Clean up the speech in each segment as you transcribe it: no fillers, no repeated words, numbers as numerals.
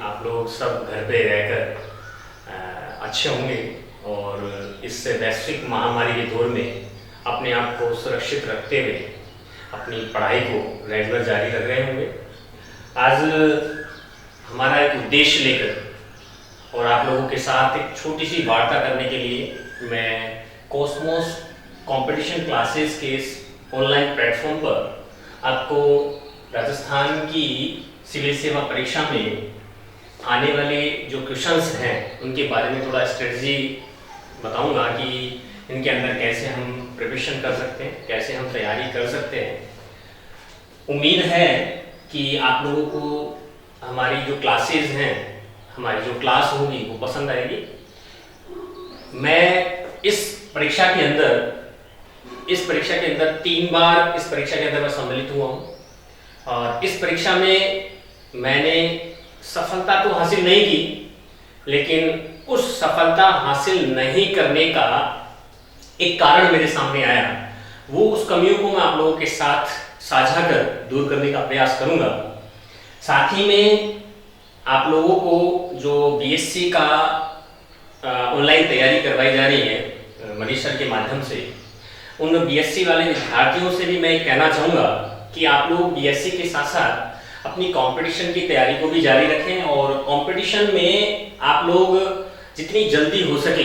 आप लोग सब घर पे रहकर अच्छे होंगे और इस वैश्विक महामारी के दौर में अपने आप को सुरक्षित रखते हुए अपनी पढ़ाई को रेगुलर जारी रख रहे होंगे। आज हमारा एक उद्देश्य लेकर और आप लोगों के साथ एक छोटी सी वार्ता करने के लिए मैं कॉस्मोस कंपटीशन क्लासेस के इस ऑनलाइन प्लेटफॉर्म पर आपको राजस्थान की सिविल सेवा परीक्षा में आने वाले जो क्वेश्चंस हैं उनके बारे में थोड़ा स्ट्रेटजी बताऊंगा कि इनके अंदर कैसे हम प्रिपरेशन कर सकते हैं, कैसे हम तैयारी कर सकते हैं। उम्मीद है कि आप लोगों को हमारी जो क्लासेस हैं, हमारी जो क्लास होगी वो पसंद आएगी। मैं इस परीक्षा के अंदर 3 बार इस परीक्षा के अंदर मैं सम्मिलित हुआ हूँ और इस परीक्षा में मैंने सफलता तो हासिल नहीं की, लेकिन उस सफलता हासिल नहीं करने का एक कारण मेरे सामने आया। वो उस कमियों को मैं आप लोगों के साथ साझा कर दूर करने का प्रयास करूंगा। साथ ही में आप लोगों को जो बीएससी का ऑनलाइन तैयारी करवाई जा रही है मनीष सर के माध्यम से, उन बीएससी वाले विद्यार्थियों से भी मैं कहना चाहूँगा कि आप लोग बीएससी के साथ साथ अपनी कंपटीशन की तैयारी को भी जारी रखें और कंपटीशन में आप लोग जितनी जल्दी हो सके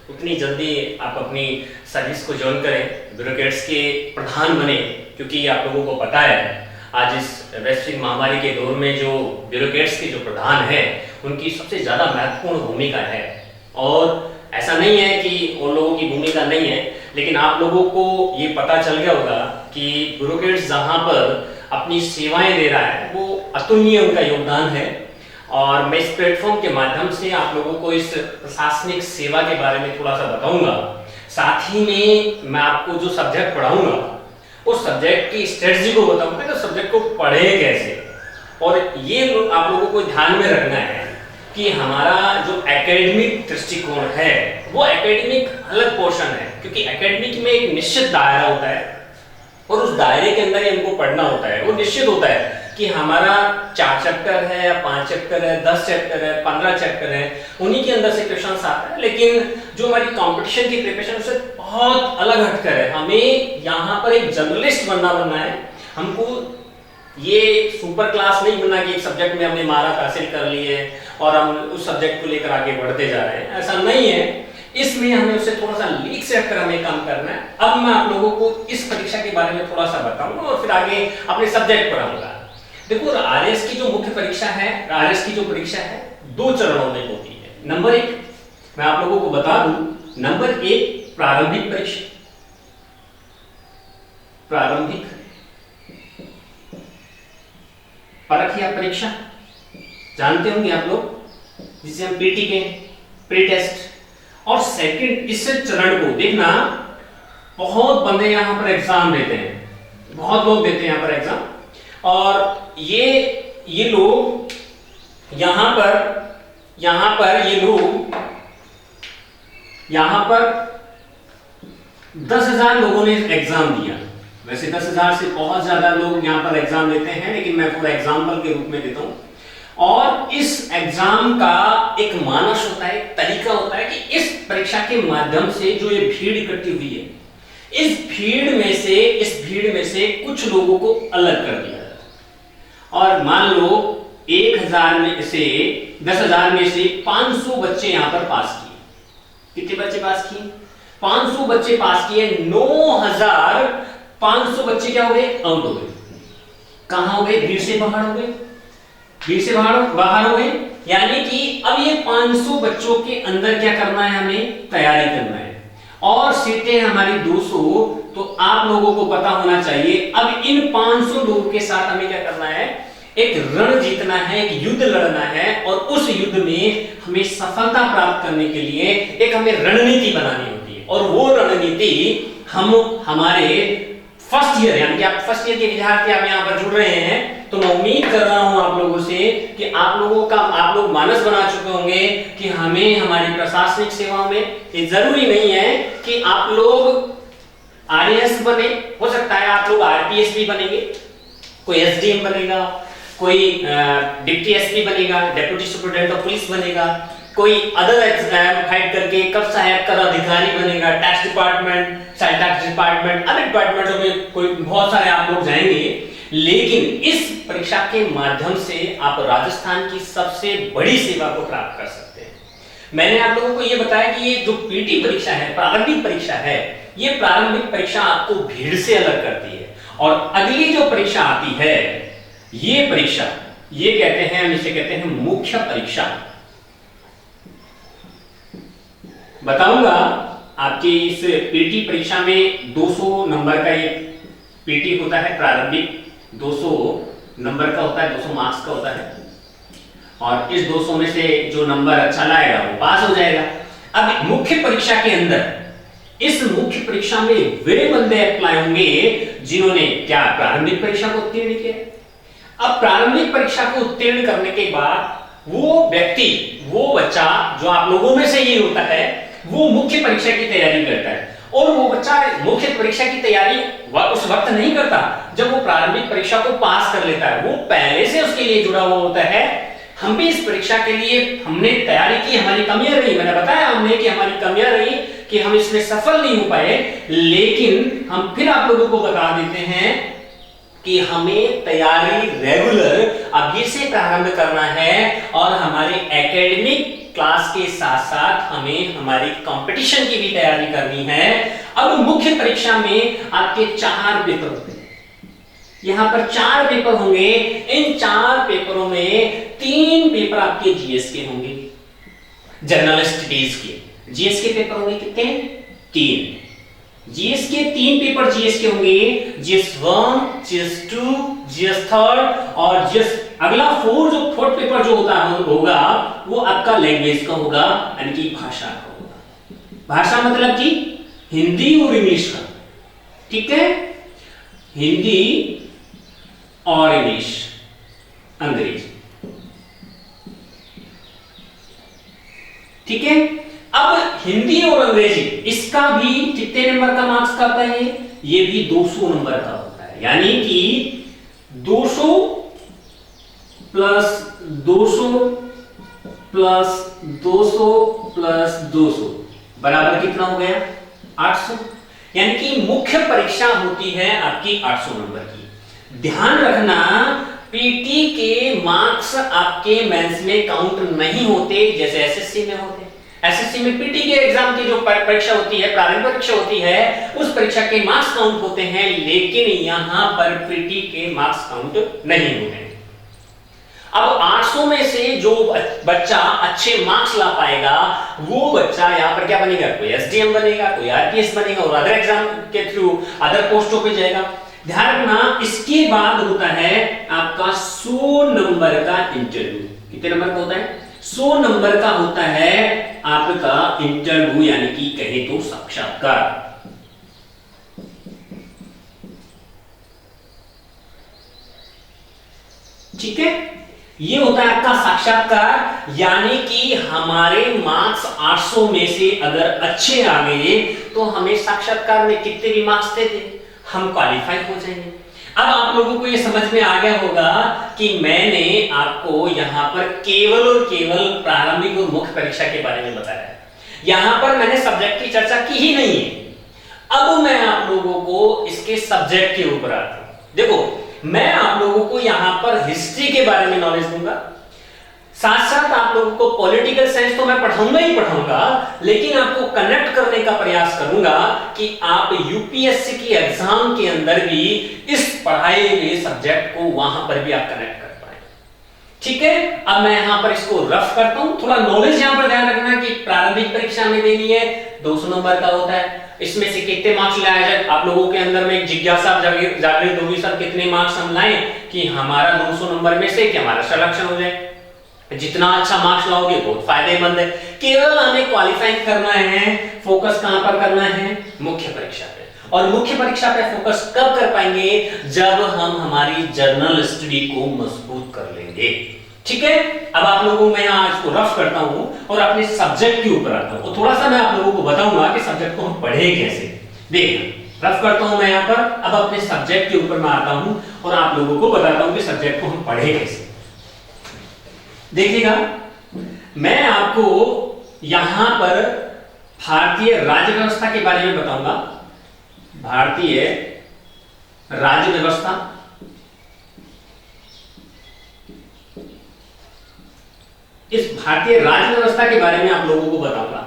उतनी जल्दी आप अपनी सर्विस को ज्वाइन करें, ब्यूरोक्रेट्स के प्रधान बने, क्योंकि आप लोगों को पता है आज इस वैश्विक महामारी के दौर में जो ब्यूरोक्रेट्स के जो प्रधान हैं उनकी सबसे ज़्यादा महत्वपूर्ण भूमिका है। और ऐसा नहीं है कि उन लोगों की भूमिका नहीं है, लेकिन आप लोगों को ये पता चल गया होगा कि ब्यूरोक्रेट्स जहाँ पर अपनी सेवाएं दे रहा है वो अतुलनीय उनका योगदान है। और मैं इस प्लेटफॉर्म के माध्यम से आप लोगों को इस प्रशासनिक सेवा के बारे में थोड़ा सा बताऊंगा। साथ ही में मैं आपको जो सब्जेक्ट पढ़ाऊंगा उस सब्जेक्ट की स्ट्रेटजी को बताऊंगा कि सब्जेक्ट को पढ़े कैसे। और ये आप लोगों को ध्यान में रखना है कि हमारा जो एकेडमिक दृष्टिकोण है वो एकेडमिक अलग पोर्शन है, क्योंकि एकेडमिक में एक निश्चित दायरा होता है और उस दायरे के अंदर ही हमको पढ़ना होता है। वो निश्चित होता है कि हमारा 4 चैप्टर है या 5 चैप्टर है, 10 चैप्टर है, 15 चैप्टर है, उन्हीं के अंदर से क्वेश्चंस आता है। लेकिन जो हमारी कंपटीशन की प्रिपरेशन उससे बहुत अलग हटकर है। हमें यहाँ पर एक जर्नलिस्ट बनना है। हमको ये सुपर क्लास नहीं बनना कि एक सब्जेक्ट में हमने महारत हासिल कर ली है और हम उस सब्जेक्ट को लेकर आगे बढ़ते जा रहे हैं, ऐसा नहीं है। इसमें हमें उससे थोड़ा सा लीक से हटकर हमें काम करना है। अब मैं आप लोगों को इस परीक्षा के बारे में थोड़ा सा बताऊंगा और फिर आगे अपने सब्जेक्ट पढ़ाऊंगा। देखो, आरएस की जो मुख्य परीक्षा है, आरएस की जो परीक्षा है 2 चरणों में होती है। नंबर 1 मैं आप लोगों को बता दूं, नंबर 1 प्रारंभिक परीक्षा, प्रारंभिक परख या परीक्षा जानते होंगे आप लोग, जिसे हम पीटी के प्री टेस्ट। और सेकंड, इस चरण को देखना, बहुत बंदे यहां पर एग्जाम देते हैं, बहुत लोग देते हैं यहां पर एग्जाम। और ये लोग यहां पर 10,000 लोगों ने एग्जाम दिया। वैसे 10,000 से बहुत ज्यादा लोग यहां पर एग्जाम देते हैं, लेकिन मैं पूरा एग्जाम्पल के रूप में देता हूं। और इस एग्जाम का एक मानस होता है, एक तरीका होता है कि इस परीक्षा के माध्यम से जो ये भीड़ इकट्ठी हुई है, इस भीड़ में से कुछ लोगों को अलग कर दिया जाता है। और मान लो 1000 में से 10,000 में से 500 बच्चे यहां पर पास किए। कितने बच्चे पास किए? 500 बच्चे पास किए। 9,500 बच्चे क्या हो गए? आउट हो गए। कहां हो गए? भीड़ से बाहर हो गए। भीड़ से बाहर हो गए, यानी कि अब ये 500 बच्चों के अंदर क्या करना है? हमें तैयारी करना है। और सीटें हमारी 200, तो आप लोगों को पता होना चाहिए अब इन 500 लोगों के साथ हमें क्या करना है? एक रण जीतना है, एक युद्ध लड़ना है। और उस युद्ध में हमें सफलता प्राप्त करने के लिए एक हमें रणनीति बनानी होती है। और वो रणनीति हम हमारे फर्स्ट ईयर, यानी कि आप फर्स्ट ईयर के विद्यार्थी आप यहाँ पर जुड़ रहे हैं, तो मैं उम्मीद कर रहा हूं आप लोगों से कि आप लोग मानस बना चुके होंगे कि हमें हमारी प्रशासनिक सेवाओं में, ये जरूरी नहीं है कि आप लोग आरएएस बने, हो सकता है आप लोग आरपीएस भी बनेंगे, कोई एसडीएम बनेगा, कोई डिप्टी एसपी बनेगा, डेप्यूटी सुपरिटेंडेंट ऑफ पुलिस बनेगा, कोई अदर एग्जाम फाइट करके कब सहायक कर अधिकारी बनेगा, tax department, side tax department, other डिपार्टमेंटों में कोई बहुत सारे आप लोग जाएंगे। लेकिन इस परीक्षा के माध्यम से आप राजस्थान की सबसे बड़ी सेवा को प्राप्त कर सकते हैं। मैंने आप लोगों को यह बताया कि ये जो पीटी परीक्षा है, प्रारंभिक परीक्षा है, ये प्रारंभिक परीक्षा आपको भीड़ से अलग करती है। और अगली जो परीक्षा आती है, ये परीक्षा, ये कहते हैं, हम इसे कहते हैं मुख्य परीक्षा। बताऊंगा आपकी इस पीटी परीक्षा में 200 नंबर का ये पीटी होता है, प्रारंभिक 200 नंबर का होता है, 200 मार्क्स का होता है। और इस 200 में से जो नंबर अच्छा लाएगा वो पास हो जाएगा। अब मुख्य परीक्षा के अंदर, इस मुख्य परीक्षा में वे बंदे अप्लाई होंगे जिन्होंने क्या प्रारंभिक परीक्षा को उत्तीर्ण किया। अब प्रारंभिक परीक्षा को उत्तीर्ण करने के बाद वो व्यक्ति, वो बच्चा जो आप लोगों में से ये होता है, वो मुख्य परीक्षा की तैयारी करता है। और वो बच्चा मुख्य परीक्षा की तैयारी उस वक्त नहीं करता जब वो प्रारंभिक परीक्षा को पास कर लेता है, वो पहले से उसके लिए जुड़ा हुआ होता है। हम भी इस परीक्षा के लिए हमने तैयारी की, हमारी कमियां रही, मैंने बताया हमने कि हमारी कमियां रही कि हम इसमें सफल नहीं हो पाए, लेकिन हम फिर आप लोगों को बता देते हैं कि हमें तैयारी रेगुलर अभी से प्रारंभ करना है और हमारे एकेडमिक क्लास के साथ साथ हमें हमारी कंपटीशन की भी तैयारी करनी है। अब मुख्य परीक्षा में आपके 4 पेपर होते हैं, यहां पर 4 पेपर होंगे। इन 4 पेपरों में 3 पेपर आपके जीएस के होंगे, जनरल स्टडीज के। जीएस के पेपर होंगे कितने? 3। जीएस के 3 पेपर जीएस के होंगे, जीएस 1, जीएस 2, जीएस 3 और जीएस अगला 4 पेपर जो होगा वो आपका लैंग्वेज का होगा, यानी कि भाषा का होगा। भाषा मतलब कि हिंदी और इंग्लिश का, ठीक है? हिंदी और इंग्लिश, अंग्रेजी, ठीक है? अब हिंदी और अंग्रेजी, इसका भी कितने नंबर का मार्क्स का होता है? ये भी 200 नंबर का होता है, यानी कि 200 प्लस 200 प्लस 200 प्लस 200 बराबर कितना हो गया? 800। यानी कि मुख्य परीक्षा होती है आपकी 800 नंबर की। ध्यान रखना, पीटी के मार्क्स आपके मेंस में काउंट नहीं होते जैसे एसएससी में होते। एसएससी में पीटी के एग्जाम की जो परीक्षा होती है, प्रारंभिक परीक्षा होती है, उस परीक्षा के मार्क्स काउंट होते हैं, लेकिन यहां पर पीटी के मार्क्स काउंट नहीं होते हैं। अब 800 में से जो बच्चा अच्छे मार्क्स ला पाएगा, वो बच्चा यहाँ पर क्या बनेगा? कोई एसडीएम बनेगा, कोई आरपीएस बनेगा और अदर एग्जाम के थ्रू अदर पोस्टों पे जाएगा। ध्यान रखना, इसके बाद होता है आपका 100 नंबर का इंटरव्यू। कितने नंबर का होता है? 100 नंबर का होता है आपका इंटरव्यू, यानी कि कहे तो साक्षात्कार। ठीक है, ये होता है आपका साक्षात्कार, यानी कि हमारे मार्क्स 800 में से अगर अच्छे आ गए तो हमें साक्षात्कार में कितने भी मार्क्स दे दे, हम क्वालिफाई हो जाएंगे। अब आप लोगों को ये समझ में आ गया होगा कि मैंने आपको यहां पर केवल और केवल प्रारंभिक और मुख्य परीक्षा के बारे में बताया। यहां पर मैंने सब्जेक्ट की चर्चा की ही नहीं है। अब मैं आप लोगों को इसके सब्जेक्ट के ऊपर आता हूं। देखो, मैं आप लोगों को यहां पर हिस्ट्री के बारे में नॉलेज दूंगा, साथ साथ आप लोगों को पॉलिटिकल साइंस तो मैं पढ़ाऊंगा ही पढ़ाऊंगा, लेकिन आपको कनेक्ट करने का प्रयास करूंगा कि आप यूपीएससी की एग्जाम के अंदर भी इस पढ़ाए हुए सब्जेक्ट को वहां पर भी आप कनेक्ट कर पाए। ठीक है, अब मैं यहां पर इसको रफ करता हूं। थोड़ा नॉलेज यहां पर ध्यान रखना कि प्रारंभिक परीक्षा में देनी है, 200 नंबर का होता है, इसमें से कितने मार्क्स लाया जाए। आप लोगों के अंदर में एक जिज्ञासा जागृत होगी, सर कितने मार्क्स हम लाएं कि हमारा 200 नंबर में से कि हमारा सिलेक्शन हो जाए। जितना अच्छा मार्क्स लाओगे बहुत फायदेमंद है। केवल हमें क्वालिफाई करना है, फोकस कहां पर करना है? मुख्य परीक्षा पे। और मुख्य परीक्षा पे फोकस कब कर पाएंगे? जब हम हमारी जर्नल स्टडी को मजबूत कर लेंगे। ठीक है, अब आप लोगों को मैं आज को रफ करता हूं और अपने सब्जेक्ट के ऊपर आता हूं। थोड़ा सा मैं आप लोगों को बताऊंगा कि सब्जेक्ट को हम पढ़े कैसे। देखना, रफ करता हूं मैं यहां पर। अब अपने सब्जेक्ट के ऊपर मैं आता हूं और आप लोगों को बताता हूं कि सब्जेक्ट को हम पढ़े कैसे। देखिएगा, मैं आपको यहां पर भारतीय राज्य व्यवस्था के बारे में बताऊंगा। भारतीय राज्य व्यवस्था, इस भारतीय राज्य व्यवस्था के बारे में आप लोगों को बताऊंगा।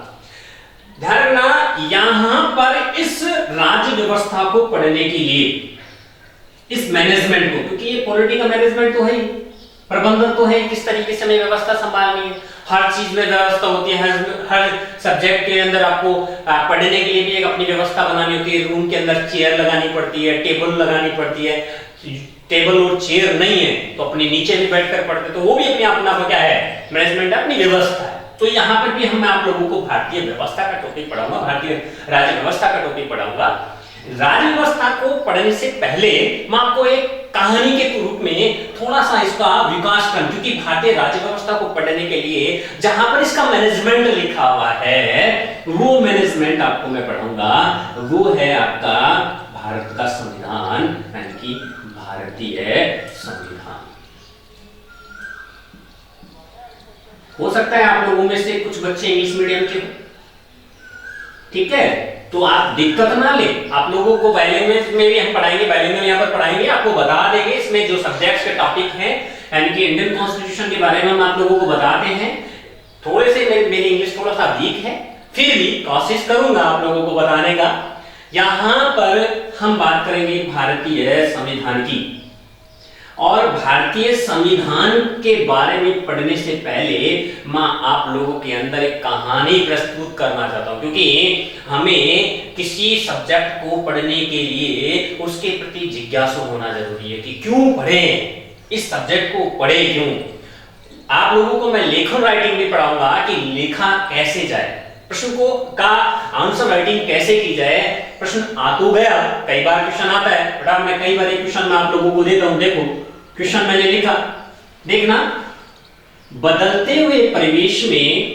ध्यान रखना, यहां पर इस राज्य व्यवस्था को पढ़ने के लिए, इस मैनेजमेंट को, क्योंकि ये पॉलिटिकल मैनेजमेंट तो है ही, प्रबंधन तो है, किस तरीके से हमें व्यवस्था संभालनी है, हर चीज में व्यवस्था होती है। हर सब्जेक्ट के अंदर आपको पढ़ने के लिए भी एक अपनी व्यवस्था बनानी होती है। रूम के अंदर चेयर लगानी पड़ती है, टेबल लगानी पड़ती है। टेबल और चेयर नहीं है तो अपने नीचे भी बैठकर पढ़ते, तो वो भी अपने अपना क्या है, मैनेजमेंट है, अपनी व्यवस्था है। तो यहाँ पर भी हम आप लोगों को भारतीय व्यवस्था का टॉपिक पढ़ाऊंगा, भारतीय राज्य व्यवस्था का टॉपिक पढ़ाऊंगा। राज्य व्यवस्था को पढ़ने से पहले मैं आपको एक कहानी के रूप में थोड़ा सा इसका विकास कर, क्योंकि भारतीय राज्य व्यवस्था को पढ़ने के लिए जहां पर इसका मैनेजमेंट लिखा हुआ है, वो मैनेजमेंट आपको मैं पढ़ाऊंगा। वो है आपका भारत का संविधान, यानी कि भारतीय संविधान। हो सकता है आप लोगों में से कुछ बच्चे इंग्लिश मीडियम के, ठीक है, तो आप दिक्कत ना ले, आप लोगों को बायलैंग्वेज में भी हम पढ़ाएंगे, बायलैंग्वेज में यहाँ पर पढ़ाएंगे, आपको बता देंगे इसमें जो सब्जेक्ट्स के टॉपिक हैं, यानी कि इंडियन कॉन्स्टिट्यूशन के बारे में हम आप लोगों को बताते हैं। थोड़े से मेरी इंग्लिश थोड़ा सा वीक है, फिर भी कोशिश करूंगा आप लोगों को बताने का। यहां पर हम बात करेंगे भारतीय संविधान की, और भारतीय संविधान के बारे में पढ़ने से पहले मैं आप लोगों के अंदर एक कहानी प्रस्तुत करना चाहता हूं, क्योंकि हमें किसी सब्जेक्ट को पढ़ने के लिए उसके प्रति जिज्ञासु होना जरूरी है कि क्यों पढ़े, इस सब्जेक्ट को पढ़े क्यों। आप लोगों को मैं लेखन राइटिंग भी पढ़ाऊंगा कि लिखा कैसे जाए, प्रश्न को का आंसर राइटिंग कैसे की जाए। प्रश्न आ तो गया, कई बार क्वेश्चन आता है, बेटा मैं कई बार क्वेश्चन मैं आप लोगों को देता हूं। देखो क्वेश्चन मैंने लिखा, देखना, बदलते हुए परिवेश में,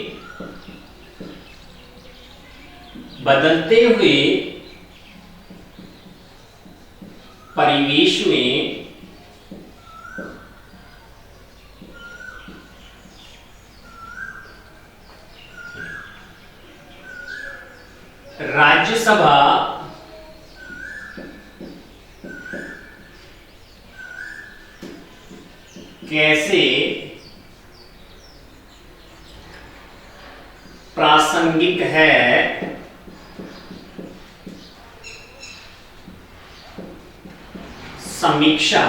बदलते हुए परिवेश में राज्यसभा कैसे प्रासंगिक है, समीक्षा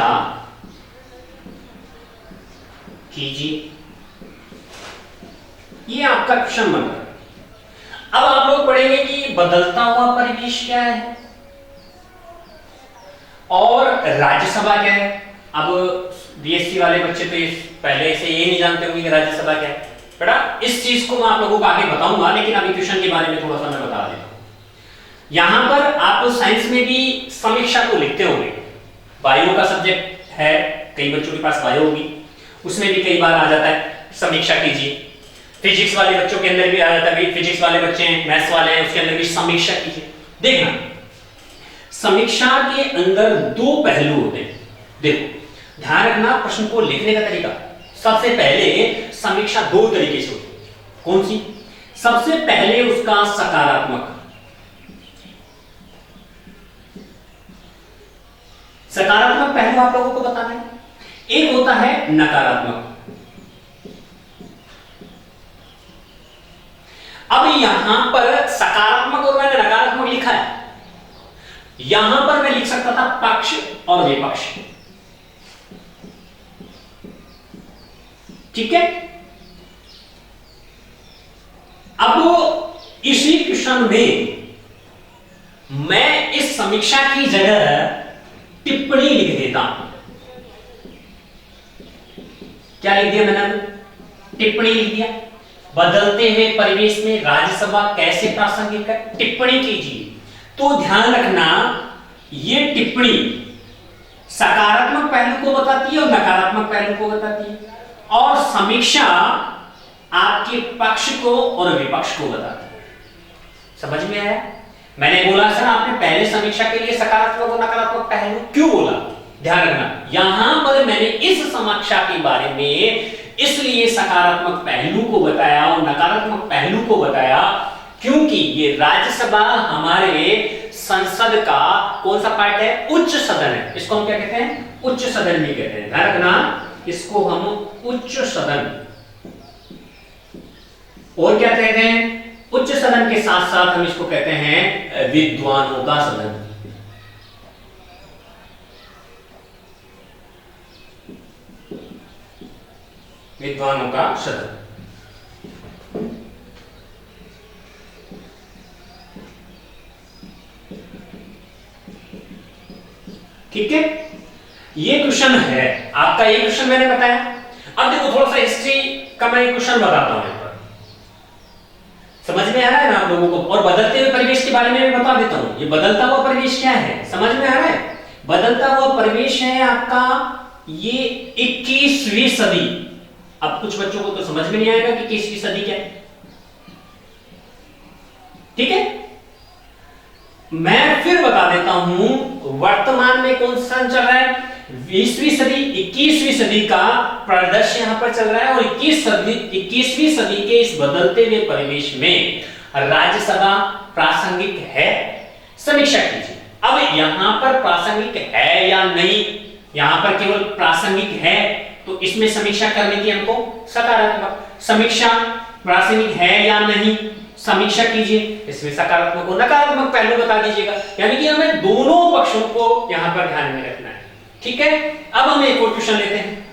कीजिए। ये आपका क्वेश्चन बन रहा है। अब आप लोग पढ़ेंगे कि बदलता हुआ परिवेश क्या है और राज्यसभा क्या है। अब बीएससी वाले बच्चे तो पहले से ये नहीं जानते होंगे कि राज्यसभा क्या है। बेटा इस चीज को मैं आप लोगों को आगे बताऊंगा, लेकिन अभी क्वेश्चन के बारे में थोड़ा सा मैं बता देता हूं। यहां पर आप साइंस में भी समीक्षा को लिखते होंगे, बायो का सब्जेक्ट है, कई बच्चों के पास बायो होगी, उसमें भी कई बार आ जाता है समीक्षा कीजिए। फिजिक्स वाले बच्चों के अंदर भी आ जाता है, फिजिक्स वाले बच्चे हैं, मैथ्स वाले हैं, उसके अंदर भी समीक्षा कीजिए। देखना, समीक्षा के अंदर दो पहलू होते हैं। देखो ध्यान रखना प्रश्न को लिखने का तरीका। सबसे पहले समीक्षा दो तरीके से होती है। कौन सी? सबसे पहले उसका सकारात्मक, सकारात्मक पहलू आप लोगों को बताना है। एक होता है नकारात्मक। अब यहां पर सकारात्मक और मैंने नकारात्मक लिखा है, यहां पर मैं लिख सकता था पक्ष और विपक्ष, ठीक है। अब इसी क्वेश्चन में मैं इस समीक्षा की जगह टिप्पणी लिख देता हूं। क्या लिख दिया मैंने? टिप्पणी लिख दिया। बदलते हुए परिवेश में राज्यसभा कैसे प्रासंगिक है, टिप्पणी कीजिए। तो ध्यान रखना, यह टिप्पणी सकारात्मक पहलू को बताती है और नकारात्मक पहलू को बताती है, और समीक्षा आपके पक्ष को और विपक्ष को बताती है। समझ में आया? मैंने बोला सर आपने पहले समीक्षा के लिए सकारात्मक और नकारात्मक पहलू क्यों बोला, ध्यान रखना यहां पर मैंने इस समीक्षा के बारे में इसलिए सकारात्मक पहलू को बताया और नकारात्मक पहलू को बताया क्योंकि ये राज्यसभा हमारे संसद का कौन सा पार्ट है, उच्च सदन है। इसको हम क्या कहते हैं, उच्च सदन भी कहते हैं, ध्यान रखना इसको हम उच्च सदन और क्या कहते हैं, उच्च सदन के साथ साथ हम इसको कहते हैं विद्वानों का सदन। विद्वानों का सदन, ठीक है। ये क्वेश्चन है आपका, ये क्वेश्चन मैंने बताया। अब देखो थोड़ा सा हिस्ट्री का मैं क्वेश्चन बताता हूं यहां पर, समझ में आ रहा है ना आप लोगों को। और बदलते हुए परिवेश के बारे में भी बता देता हूं। ये बदलता हुआ परिवेश क्या है, समझ में आ रहा है। बदलता हुआ परिवेश है आपका ये 21वीं सदी। अब कुछ बच्चों को तो समझ में नहीं आएगा कि 21वीं सदी क्या है, ठीक है। मैं फिर बता देता हूं वर्तमान में कौन सा चल रहा है, 20वीं सदी 21वीं सदी का परिदृश्य यहां पर चल रहा है। और 21वीं सदी के इस बदलते हुए परिवेश में राज्यसभा प्रासंगिक है, समीक्षा कीजिए। अब यहां पर प्रासंगिक है या नहीं, यहां पर केवल प्रासंगिक है तो इसमें समीक्षा करने की हमको सकारात्मक, समीक्षा प्रासंगिक है या नहीं समीक्षा कीजिए, इसमें सकारात्मक और नकारात्मक पहलू बता दीजिएगा। यानी कि हमें दोनों पक्षों को यहां पर ध्यान में रखना है, ठीक है। अब हम एक और क्वेश्चन लेते हैं,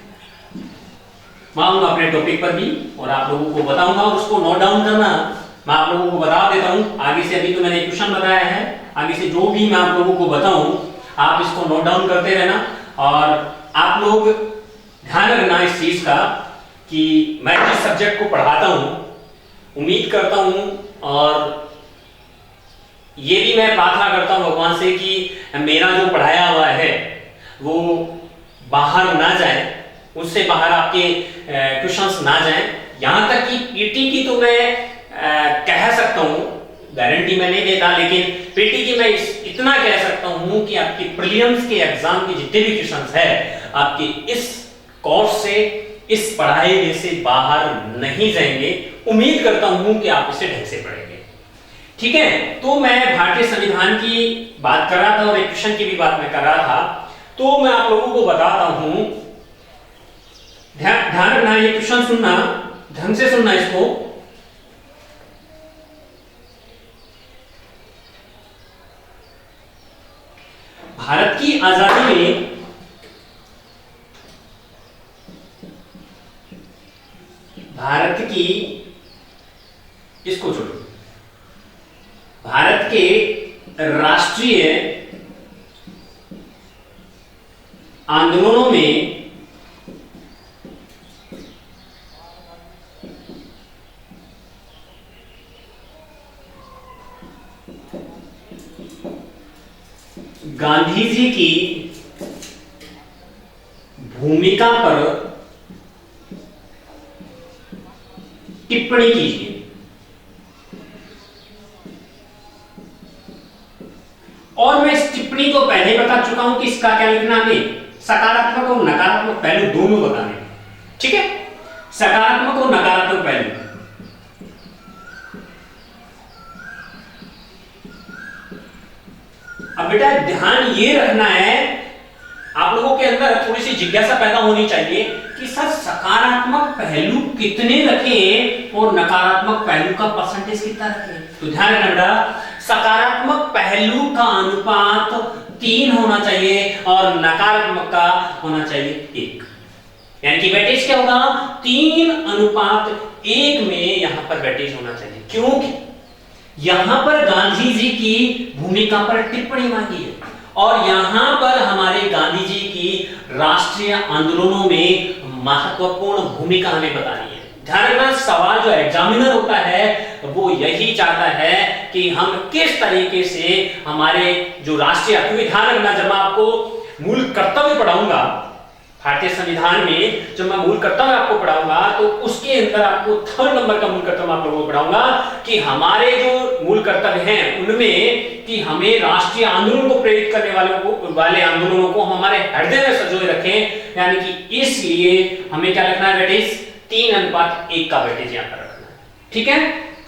मैं आऊंगा अपने टॉपिक पर भी और आप लोगों को बताऊंगा और उसको नोट डाउन करना। मैं आप लोगों को बता देता हूं आगे से, अभी तो मैंने क्वेश्चन बताया है, आगे से जो भी मैं आप लोगों को बताऊं आप इसको नोट डाउन करते रहना। और आप लोग ध्यान रखना इस चीज का कि मैं जिस सब्जेक्ट को पढ़ाता हूं, उम्मीद करता हूं और ये भी मैं प्रार्थना करता हूं भगवान से कि मेरा जो पढ़ाया हुआ है वो बाहर ना जाए, उससे बाहर आपके क्वेश्चंस ना जाएं। यहां तक कि पीटी की तो मैं कह सकता हूं, गारंटी मैं नहीं देता, लेकिन पीटी की मैं इतना कह सकता हूं कि आपकी प्रीलिम्स के एग्जाम के जितने भी क्वेश्चंस है आपके इस कोर्स से, इस पढ़ाई से बाहर नहीं जाएंगे। उम्मीद करता हूं कि आप इसे ढंग से पढ़ेंगे, ठीक है। तो मैं भारतीय संविधान की बात कर रहा था और एक क्वेश्चन की भी बात मैं कर रहा था, तो मैं आप लोगों को बताता हूं, ध्यान रखना, ये क्वेश्चन सुनना, ढंग से सुनना इसको। भारत की आजादी में भारत की, इसको छोड़ो, भारत के राष्ट्रीय आंदोलनों में गांधी जी की भूमिका पर टिप्पणी कीजिए। और मैं इस टिप्पणी को पहले बता चुका हूं कि इसका क्या लिखना है, सकारात्मक और नकारात्मक पहलू दोनों बताने, ठीक है। सकारात्मक और नकारात्मक पहलू, अब बेटा ध्यान ये रखना है, आप लोगों के अंदर थोड़ी सी जिज्ञासा पैदा होनी चाहिए कि सर सकारात्मक पहलू कितने रखें और नकारात्मक पहलू का परसेंटेज कितना रखें। तो ध्यान रखना बेटा, सकारात्मक पहलू का अनुपात 3 होना चाहिए और नकारात्मक का होना चाहिए 1। यानी कि वेटेज क्या होगा, 3:1 में यहां पर वेटेज होना चाहिए। क्योंकि यहां पर गांधी जी की भूमिका पर टिप्पणी मांगी है और यहां पर हमारे गांधी जी की राष्ट्रीय आंदोलनों में महत्वपूर्ण भूमिका हमें बतानी है। ध्यान रखना, सवाल जो एग्जामिनर होता है वो यही चाहता है कि हम किस तरीके से हमारे जो राष्ट्रीय, क्योंकि ध्यान रखना जब मैं आपको मूल कर्तव्य पढ़ाऊंगा भारतीय संविधान में जब मैं मूल कर्तव्य आपको पढ़ाऊंगा तो उसके अंदर आपको 3rd नंबर का मूल कर्तव्य आप लोगों को पढ़ाऊंगा कि हमारे जो मूल कर्तव्य हैं उनमें कि हमें राष्ट्रीय आंदोलन को प्रेरित करने वाले आंदोलनों को हम हमारे हृदय में संजोए रखें। यानी कि इसलिए हमें क्या रखना है बेटीज, 3:1 का बेटीज यहाँ पर रखना है। ठीक है,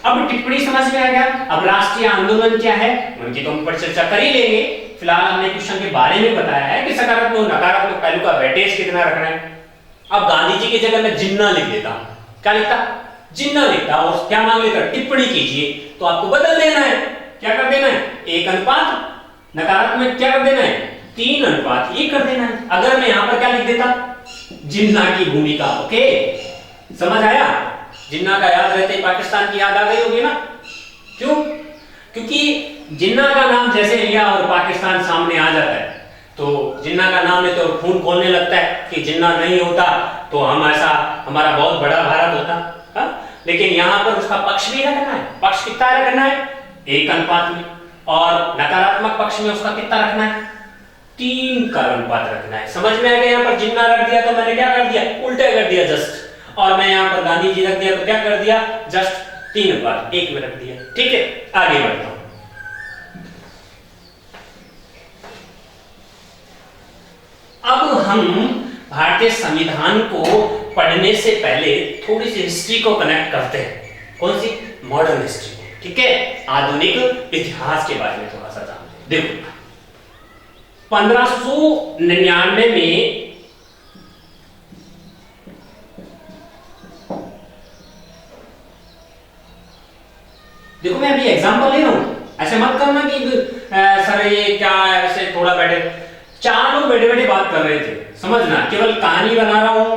अब टिप्पणी समझ में आ गया। अब राष्ट्रीय आंदोलन क्या है उनकी तो हम पर चर्चा कर ही लेंगे। फिलहाल हमने क्वेश्चन के बारे में बताया है कि सकारात्मक और नकारात्मक पहलू का वेटेज कितना रखना है। अब गांधी जी की जगह मैं जिन्ना लिख देता हूं, क्या लिखता, जिन्ना लिखता, और क्या मांग लेकर टिप्पणी कीजिए, तो आपको बदल देना है। क्या कर देना है, 1:, नकारात्मक क्या कर देना है, 3:1 कर देना है। अगर मैं यहां पर क्या लिख देता, जिन्ना की भूमिका। ओके, समझ आया। जिन्ना का याद रहते ही पाकिस्तान की याद आ गई होगी ना, क्यों, क्योंकि जिन्ना का नाम जैसे लिया और पाकिस्तान सामने आ जाता है, तो जिन्ना का नाम लेते और खून खोलने लगता है कि जिन्ना नहीं होता तो हम ऐसा हमारा बहुत बड़ा भारत होता। हा? लेकिन यहां पर उसका पक्ष भी रखना है। पक्ष कितना रखना है, 1:, में, और नकारात्मक पक्ष में उसका कितना रखना है, 3:1 रखना है। समझ में आ गया। यहां पर जिन्ना रख दिया तो मैंने क्या कर दिया, उल्टा कर दिया जस्ट, और मैं यहां पर गांधी जी रख दिया तो क्या कर दिया, जस्ट 3:1 में रख दिया। ठीक है, आगे बढ़ता हूं। अब हम भारतीय संविधान को पढ़ने से पहले थोड़ी सी हिस्ट्री को कनेक्ट करते हैं। कौन सी, मॉडर्न हिस्ट्री। ठीक है, आधुनिक इतिहास के बारे में थोड़ा सा जानते हैं। देखो 1599 में देखो, मैं अभी एग्जांपल ले रहा हूं, ऐसे मत करना कि सर ये क्या ऐसे थोड़ा बैठे, 4 लोग बैठे बैठे बात कर रहे थे, समझना, केवल कहानी बना रहा हूं,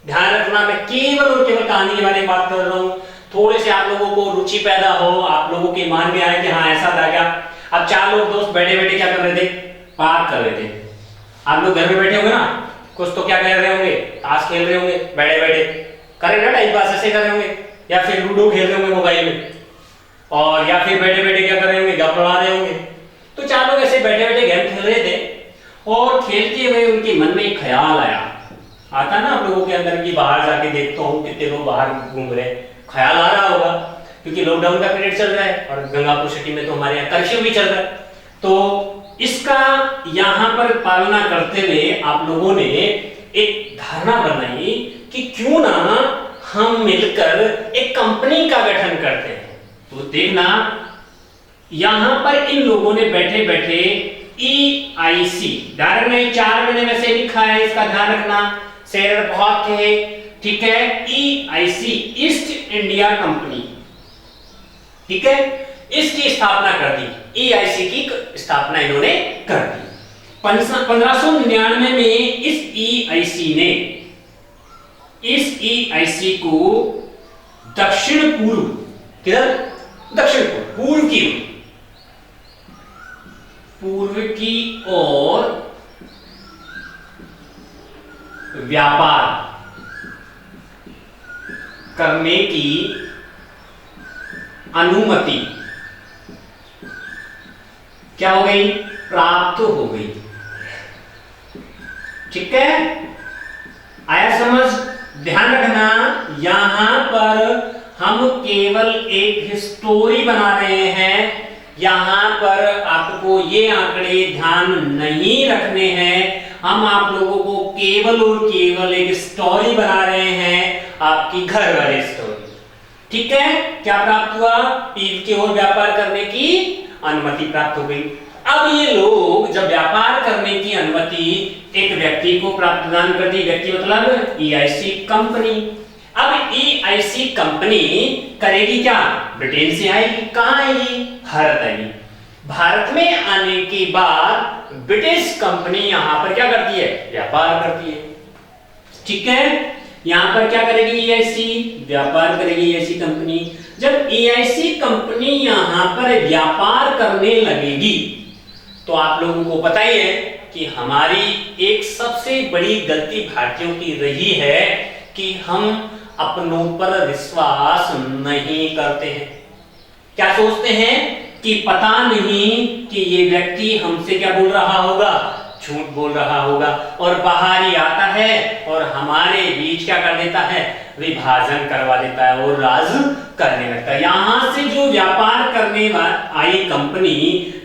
ध्यान रखना, मैं केवल और केवल कहानी के बारे में बात कर रहा हूं। थोड़े से आप लोगों को रुचि पैदा हो, आप लोगों के मान में आए कि हाँ ऐसा था क्या। अब 4 लोग दोस्त बैठे बैठे क्या कर रहे थे, बात कर रहे थे। आप लोग घर में बैठे होंगे ना, कुछ तो क्या कर रहे होंगे, ताश खेल रहे होंगे, बैठे बैठे करें ना, टाइम पास ऐसे कर रहे होंगे, या फिर लूडो खेल रहे होंगे मोबाइल में, और या फिर बैठे बैठे क्या कर रहे होंगे, गप लड़ा रहे होंगे। तो 4 लोग ऐसे बैठे बैठे गेम खेल रहे थे, और खेलते हुए उनके मन में एक ख्याल आया, आता ना आप लोगों के अंदर की, बाहर जाके देखता हूँ कितने लोग बाहर घूम रहे, ख्याल आ रहा होगा क्योंकि लॉकडाउन का पीरियड चल रहा है और गंगापुर सिटी में तो हमारे यहाँ कर्फ्यू भी चल रहा है। तो इसका यहाँ पर पालना करते हुए आप लोगों ने एक धारणा बनाई कि क्यों ना हम मिलकर एक कंपनी का गठन करते हैं। तो देखना यहां पर इन लोगों ने बैठे बैठे EIC, ध्यान रखना, 4 महीने में से लिखा है, इसका ध्यान रखना, शेयर बहुत थे। ठीक है, EIC, ईस्ट इंडिया कंपनी, ठीक है, इसकी स्थापना कर दी। EIC की स्थापना इन्होंने कर दी 1599 में। इस EIC को दक्षिण पूर्व, किधर, दक्षिण पूर्व की ओर व्यापार करने की अनुमति क्या हो गई, प्राप्त हो गई। ठीक है, आया समझ। ध्यान रखना, यहां पर हम केवल एक स्टोरी बना रहे हैं, यहां पर आपको ये आंकड़े ध्यान नहीं रखने हैं। हम आप लोगों को केवल और केवल एक स्टोरी बना रहे हैं, आपकी घर वाली स्टोरी। ठीक है, क्या प्राप्त हुआ, पीर की ओर व्यापार करने की अनुमति प्राप्त हो गई। अब ये लोग जब व्यापार करने की अनुमति एक व्यक्ति को प्राप्त प्रदान कर दी, व्यक्ति मतलब EIC कंपनी। अब EIC कंपनी करेगी क्या, ब्रिटेन से आएगी, कहां आएगी, भारत आएगी। भारत में आने के बाद ब्रिटिश कंपनी यहां पर क्या करती है, व्यापार करती है। ठीक है, यहां पर क्या करेगी EIC, व्यापार करेगी EIC कंपनी। जब EIC कंपनी यहां पर व्यापार करने लगेगी तो आप लोगों को पता ही है कि हमारी एक सबसे बड़ी गलती भारतीयों की रही है कि हम अपनों पर विश्वास नहीं करते हैं। क्या सोचते हैं कि पता नहीं कि ये व्यक्ति हमसे क्या बोल रहा होगा, झूठ बोल रहा होगा और बाहर ही आता है और हमारे बीच क्या कर देता है, विभाजन करवा देता है और राज करने लगता है। यहां से जो व्यापार करने आई कंपनी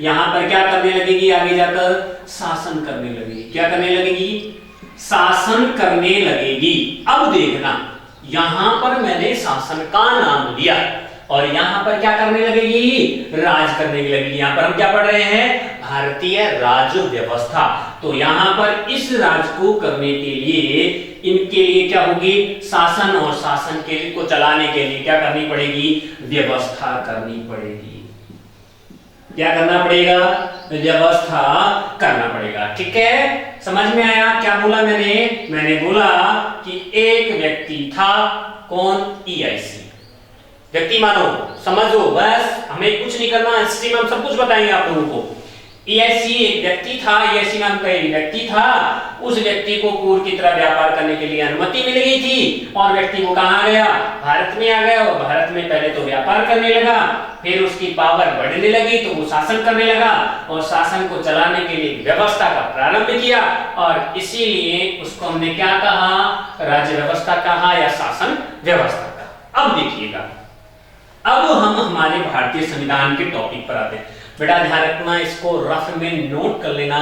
यहां पर क्या करने लगेगी, आगे जाकर शासन करने लगेगी। क्या करने लगेगी, शासन करने लगेगी। अब देखना, यहां पर मैंने शासन का नाम लिया और यहां पर क्या करने लगेगी, राज करने लगेगी। यहां पर हम क्या पढ़ रहे हैं, भारतीय राज्य व्यवस्था। तो यहां पर इस राज को करने के लिए इनके लिए क्या होगी, शासन, और शासन के को चलाने के लिए क्या करनी पड़ेगी, व्यवस्था करनी पड़ेगी। क्या करना पड़ेगा, व्यवस्था करना पड़ेगा। ठीक है, समझ में आया क्या बोला मैंने बोला कि एक व्यक्ति था, कौन, EIC व्यक्ति मानो, समझो बस, हमें कुछ नहीं करना, हिस्ट्री में हम सब कुछ बताएंगे आप लोगों को। EIC एक व्यक्ति था, EIC नाम का एक व्यक्ति था। उस व्यक्ति को पूर्व की तरह व्यापार करने के लिए अनुमति मिल गई थी और व्यक्ति वो कहां गया, भारत में आ गया और भारत में पहले तो व्यापार करने लगा, फिर उसकी पावर बढ़ने लगी तो वो शासन करने लगा और शासन को चलाने के लिए व्यवस्था का प्रारंभ किया और इसीलिए उसको हमने क्या कहा, राज्य व्यवस्था कहा या शासन व्यवस्था कहा। अब देखिएगा, अब हम हमारे भारतीय संविधान के टॉपिक पर आते हैं। बेटा ध्यान रखना, इसको रफ में नोट कर लेना,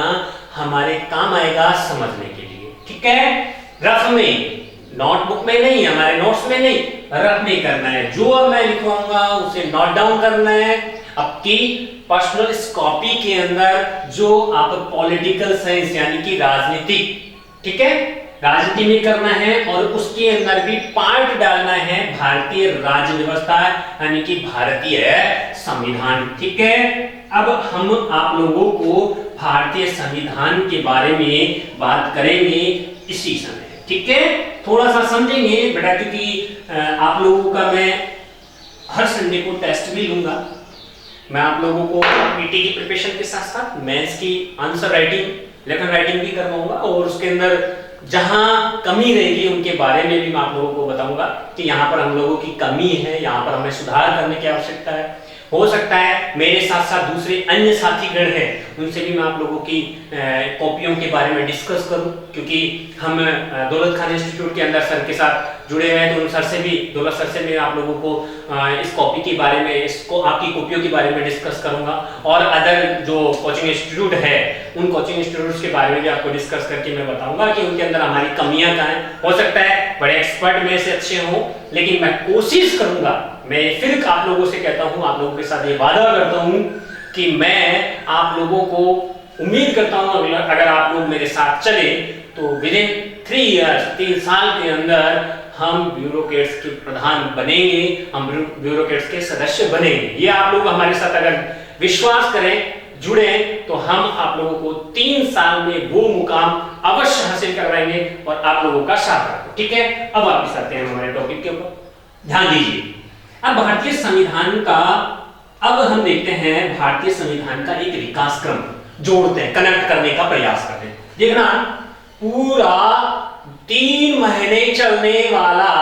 हमारे काम आएगा समझने के लिए। ठीक है, रफ में, नोटबुक में नहीं, हमारे नोट्स में नहीं, रफ में करना है। जो अब मैं लिखवाऊंगा उसे नोट डाउन करना है। आपकी पर्सनल कॉपी के अंदर जो आप पॉलिटिकल साइंस यानी कि राजनीति, ठीक है, राजनीति में करना है और उसके अंदर भी पार्ट डालना है भारतीय राज्य व्यवस्था यानी कि भारतीय संविधान। ठीक है, अब हम आप लोगों को भारतीय संविधान के बारे में बात करेंगे इसी समय। ठीक है, थोड़ा सा समझेंगे बेटा, क्योंकि आप लोगों का मैं हर संडे को टेस्ट भी लूंगा। मैं आप लोगों को पीटी की प्रिपरेशन के साथ साथ मेंस की आंसर राइटिंग, लेखन राइटिंग भी करवाऊंगा और उसके अंदर जहां कमी रहेगी उनके बारे में भी मैं आप लोगों को बताऊंगा कि यहाँ पर हम लोगों की कमी है, यहाँ पर हमें सुधार करने की आवश्यकता है। हो सकता है मेरे साथ साथ दूसरे अन्य साथीगण हैं, उनसे भी मैं आप लोगों की कॉपियों के बारे में डिस्कस करूं, क्योंकि हम दौलत खान इंस्टीट्यूट के अंदर सर के साथ जुड़े हुए हैं, तो उन सर से भी, दौलत सर से मैं आप लोगों को इस कॉपी के बारे में, इसको आपकी कॉपियों के बारे में डिस्कस करूंगा और अदर जो कोचिंग इंस्टीट्यूट है उन कोचिंग इंस्टीट्यूट्स के बारे में भी आपको डिस्कस करके मैं बताऊंगा कि उनके अंदर हमारी कमियां कहाँ हैं। हो सकता है बड़े एक्सपर्ट में से अच्छे हों, लेकिन मैं कोशिश करूंगा, मैं फिर आप लोगों से कहता हूं, आप लोगों के साथ ये वादा करता हूं कि मैं आप लोगों को उम्मीद करता हूं अगर आप लोग मेरे साथ चले तो विदिन 3 इयर्स, 3 साल के अंदर हम ब्यूरोक्रेट्स के प्रधान बनेंगे, हम ब्यूरोक्रेट्स के सदस्य बनेंगे। ये आप लोग हमारे साथ अगर विश्वास करें, जुड़े, तो हम आप लोगों को 3 साल में वो मुकाम अवश्य हासिल करवाएंगे और आप लोगों का साथ रखेंगे। ठीक है, अब वापस आते हैं हमारे टॉपिक के ऊपर, ध्यान दीजिए। अब भारतीय संविधान का, अब हम देखते हैं भारतीय संविधान का एक विकास क्रम जोड़ते हैं, कनेक्ट करने का प्रयास करते हैं। देखना, पूरा 3 महीने चलने वाला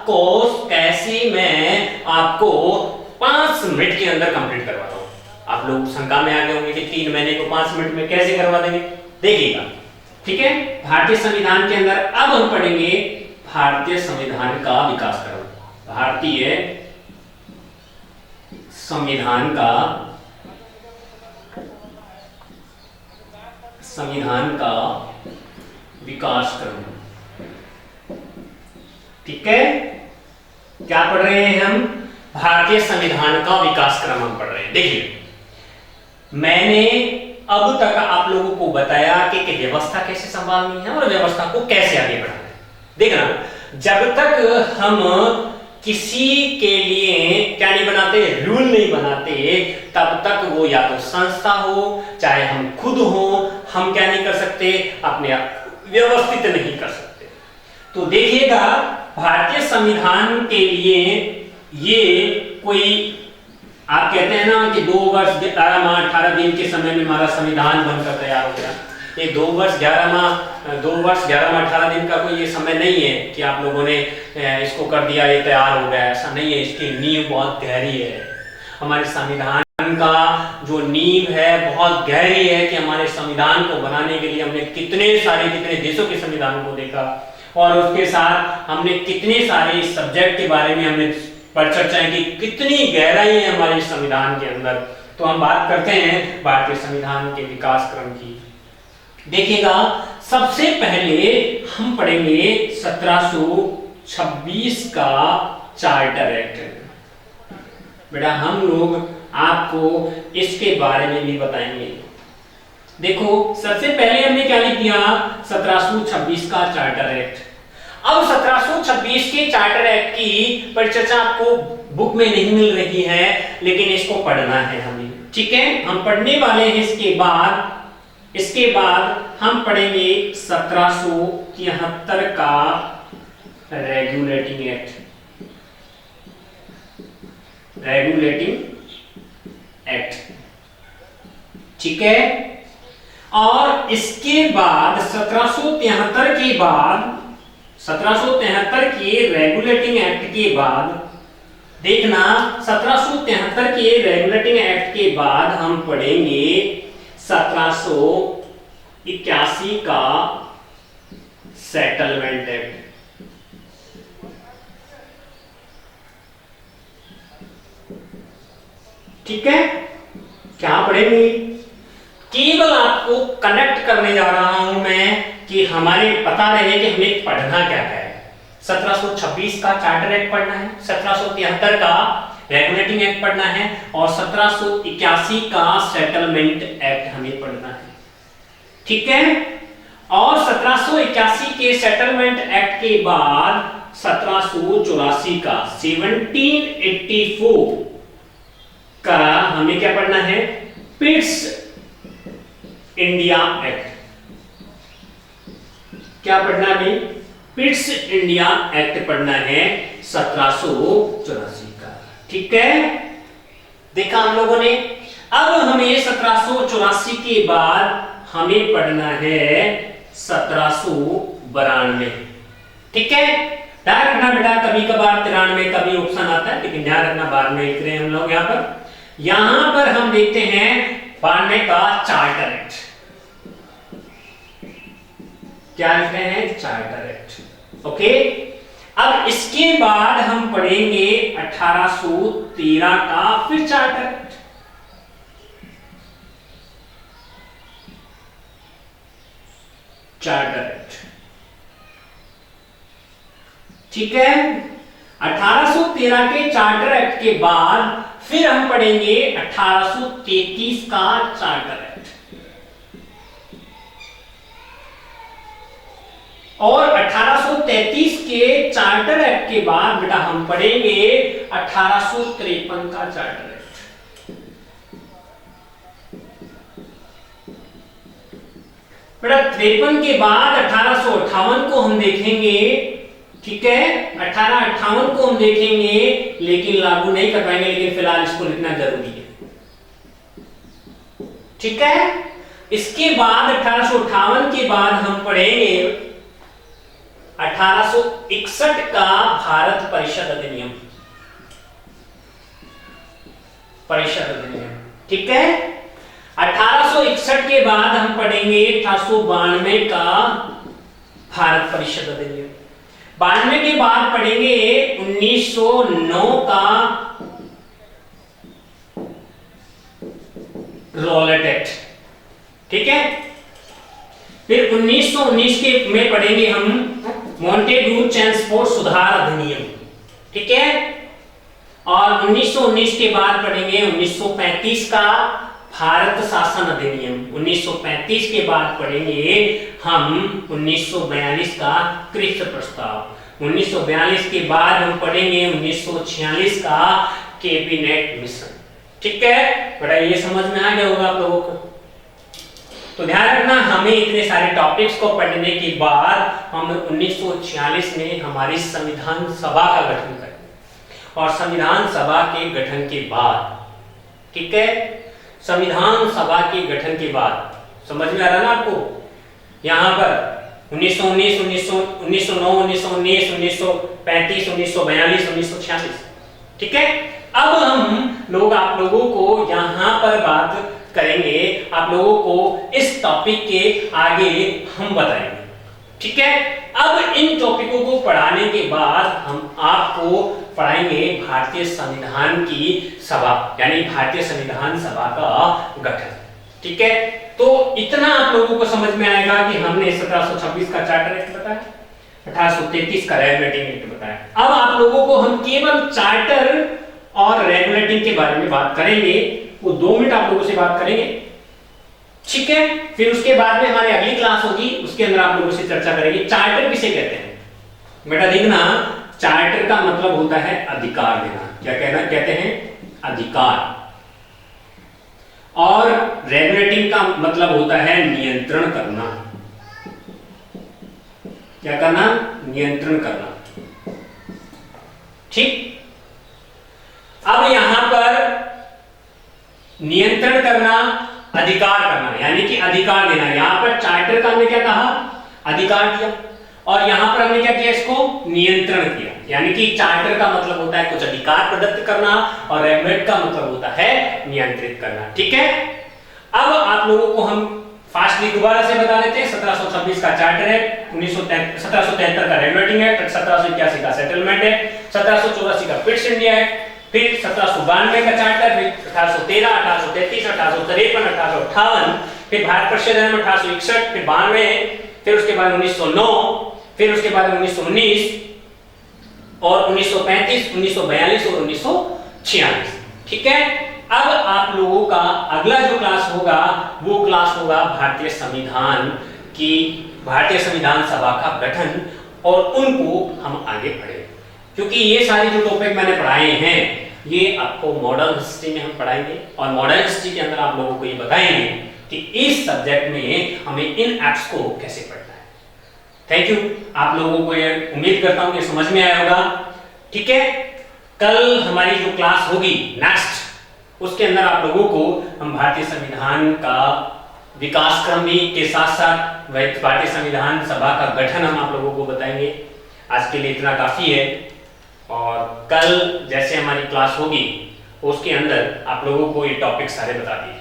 कोर्स कैसे मैं आपको 5 मिनट के अंदर कंप्लीट करवाता हूं। आप लोग शंका में आ गए होंगे कि 3 महीने को 5 मिनट में कैसे करवा देंगे, देखिएगा। ठीक है, भारतीय संविधान के अंदर अब हम पढ़ेंगे भारतीय संविधान का विकास क्रम, भारतीय संविधान का विकास क्रम। ठीक है, क्या पढ़ रहे हैं हम, भारतीय संविधान का विकास क्रम हम पढ़ रहे हैं। देखिए, मैंने अब तक आप लोगों को बताया कि व्यवस्था कैसे संभालनी है और व्यवस्था को कैसे आगे बढ़ाना है। देखना, जब तक हम किसी के लिए क्या नहीं बनाते, रूल नहीं बनाते, तब तक वो या तो संस्था हो चाहे हम खुद हो, हम क्या नहीं कर सकते, अपने आप व्यवस्थित नहीं कर सकते। तो देखिएगा, भारतीय संविधान के लिए ये कोई, आप कहते हैं ना कि 2 वर्ष 11 माह 18 दिन के समय में हमारा संविधान बनकर तैयार हो गया। ये 2 वर्ष 11 माह 18 दिन का कोई ये समय नहीं है कि आप लोगों ने इसको कर दिया, ये तैयार हो गया, ऐसा नहीं है। इसकी नींव बहुत गहरी है हमारे संविधान का जो नींव है बहुत गहरी है कि हमारे संविधान को बनाने के लिए हमने कितने देशों के संविधान को देखा और उसके साथ हमने कितने सारे सब्जेक्ट के बारे में हमने पर चर्चाएं की, कितनी गहराई है हमारे संविधान के अंदर। तो हम बात करते हैं भारतीय संविधान के विकास क्रम की। देखिएगा, सबसे पहले हम पढ़ेंगे 1726 का चार्टर एक्ट। बेटा हम लोग आपको इसके बारे में भी बताएंगे। देखो सबसे पहले हमने क्या लिख दिया, 1726 का चार्टर एक्ट। अब 1726 के चार्टर एक्ट की परिचर्चा आपको बुक में नहीं मिल रही है, लेकिन इसको पढ़ना है हमें, ठीक है। हम पढ़ने वाले हैं। इसके बाद हम पढ़ेंगे 1773 का रेगुलेटिंग एक्ट। ठीक है। और इसके बाद 1773 के रेगुलेटिंग एक्ट के बाद देखना, 1773 के रेगुलेटिंग एक्ट के बाद हम पढ़ेंगे 1781 का सेटलमेंट एक्ट। ठीक है। क्या पढ़ेंगे, केवल आपको कनेक्ट करने जा रहा हूं मैं कि हमारे पता रहे कि हमें पढ़ना क्या है। 1726 का चार्टर एक्ट पढ़ना है, 1773 का रेगुलेटिंग एक्ट पढ़ना है और 1781 का सेटलमेंट एक्ट हमें पढ़ना है, ठीक है। और 1781 के सेटलमेंट एक्ट के बाद 1784 का 1784 का हमें क्या पढ़ना है, पिट्स इंडिया एक्ट। क्या पढ़ना है, पिट्स इंडिया एक्ट पढ़ना है 1784 का, ठीक है। देखा हम लोगों ने। अब हमें 1784 के बाद हमें पढ़ना है 1792, ठीक है। ध्यान रखना बेटा, कभी कभार 93 का भी ऑप्शन आता है, लेकिन ध्यान रखना बाद में लिख रहे हैं हम लोग। यहां पर हम देखते हैं 92 का चार्टर एक्ट। क्या लिख रहे हैं, चार्टर एक्ट, ओके। अब इसके बाद हम पढ़ेंगे 1813 का फिर चार्टर एक्ट। ठीक है। 1813 के चार्टर एक्ट के बाद फिर हम पढ़ेंगे 1833 का चार्टर एक्ट। और 1833 के चार्टर एक्ट के बाद बेटा हम पढ़ेंगे 1853 का चार्टर एक्ट। बेटा 53 के बाद 1858 को हम देखेंगे, ठीक है। 1858 को हम देखेंगे, लेकिन लागू नहीं कर पाएंगे, लेकिन फिलहाल इसको लिखना जरूरी है, ठीक है। इसके बाद 1858 के बाद हम पढ़ेंगे 1861 का भारत परिषद अधिनियम, ठीक है। 1861 के बाद हम पढ़ेंगे 1892 का भारत परिषद अधिनियम। 92 के बाद पढ़ेंगे 1909 का रॉलेट एक्ट, ठीक है। फिर 1919 के में पढ़ेंगे हम मॉन्टेग्यू ट्रांसपोर्ट सुधार अधिनियम, ठीक है। और 1919 के बाद पढ़ेंगे 1935 का भारत शासन अधिनियम। 1935 के बाद पढ़ेंगे हम 1942 का कृषि प्रस्ताव। 1942 के बाद हम पढ़ेंगे 1946 का कैबिनेट मिशन, ठीक है। बड़ा ये समझ में आ गया होगा आप लोगों को। तो ध्यान रखना, हमें इतने सारे टॉपिक्स को पढ़ने के बाद हम 1946 में हमारी संविधान सभा का गठन करें, और संविधान सभा के गठन के बाद, ठीक है, संविधान सभा के गठन के बाद समझ में आ रहा ना आपको। यहां पर 1919, 1909, 1919, 1935, 1942, 1946, ठीक है। अब हम लोग आप लोगों को यहां पर बात करेंगे, आप लोगों को इस टॉपिक के आगे हम बताएंगे, ठीक है। अब इन टॉपिकों को पढ़ाने के बाद हम आपको पढ़ाएंगे भारतीय संविधान की सभा, यानी भारतीय संविधान सभा का गठन, ठीक है। तो इतना आप लोगों को समझ में आएगा कि हमने 1726 का चार्टर एक्ट बताया, 1833 का रेगुलेटिंग एक्ट बताया। अब आप लोगों को हम केवल चार्टर और रेगुलेटिंग के बारे में बात करेंगे, वो 2 मिनट आप लोगों से बात करेंगे, ठीक है। फिर उसके बाद में हमारी अगली क्लास होगी, उसके अंदर आप लोगों से चर्चा करेंगे चार्टर किसे कहते हैं। बेटा देखना, चार्टर का मतलब होता है अधिकार देना, क्या कहते हैं, अधिकार। और रेगुलेटिंग का मतलब होता है नियंत्रण करना, क्या करना, नियंत्रण करना, ठीक। अब यहां पर नियंत्रण करना, अधिकार करना, यानी कि अधिकार देना। यहां पर चार्टर का हमने क्या कहा, अधिकार दिया, और यहां पर हमने क्या किया, इसको नियंत्रण किया। यानी कि चार्टर का मतलब होता है कुछ अधिकार प्रदत्त करना, और रेगुलेट का मतलब होता है नियंत्रित करना, ठीक है। अब आप लोगों को हम फास्टली दोबारा से बता देते हैं। 1726 का चार्टर है, 1773 का रेगुलेटिंग एक्ट, 1781 का सेटलमेंट है, 1784 का पिट्स इंडिया एक्ट, फिर 1792 का चार्टर, फिर 1813, 1833, 1853, 1858, फिर भारत परिषद अधिनियम 1861, फिर 92, फिर उसके बाद 1909, फिर उसके बाद 1919 और 1935, 1942 और 1946, ठीक है। अब आप लोगों का अगला जो क्लास होगा वो क्लास होगा भारतीय संविधान की, भारतीय संविधान सभा का गठन, और उनको हम आगे पढ़ेंगे, क्योंकि ये सारी जो टॉपिक मैंने पढ़ाए हैं ये आपको मॉडर्न हिस्ट्री में हम पढ़ाएंगे, और मॉडर्न हिस्ट्री के अंदर आप लोगों को ये बताएंगे कि इस सब्जेक्ट में हमें इन एक्ट्स को कैसे पढ़ना है। थैंक यू, आप लोगों को ये उम्मीद करता हूं कि समझ में आया होगा, ठीक है। कल हमारी जो क्लास होगी नेक्स्ट, उसके अंदर आप लोगों को हम भारतीय संविधान का विकास क्रम भी के साथ साथ भारतीय संविधान सभा का गठन हम आप लोगों को बताएंगे। आज के लिए इतना काफी है, और कल जैसे हमारी क्लास होगी उसके अंदर आप लोगों को ये टॉपिक सारे बता दिए।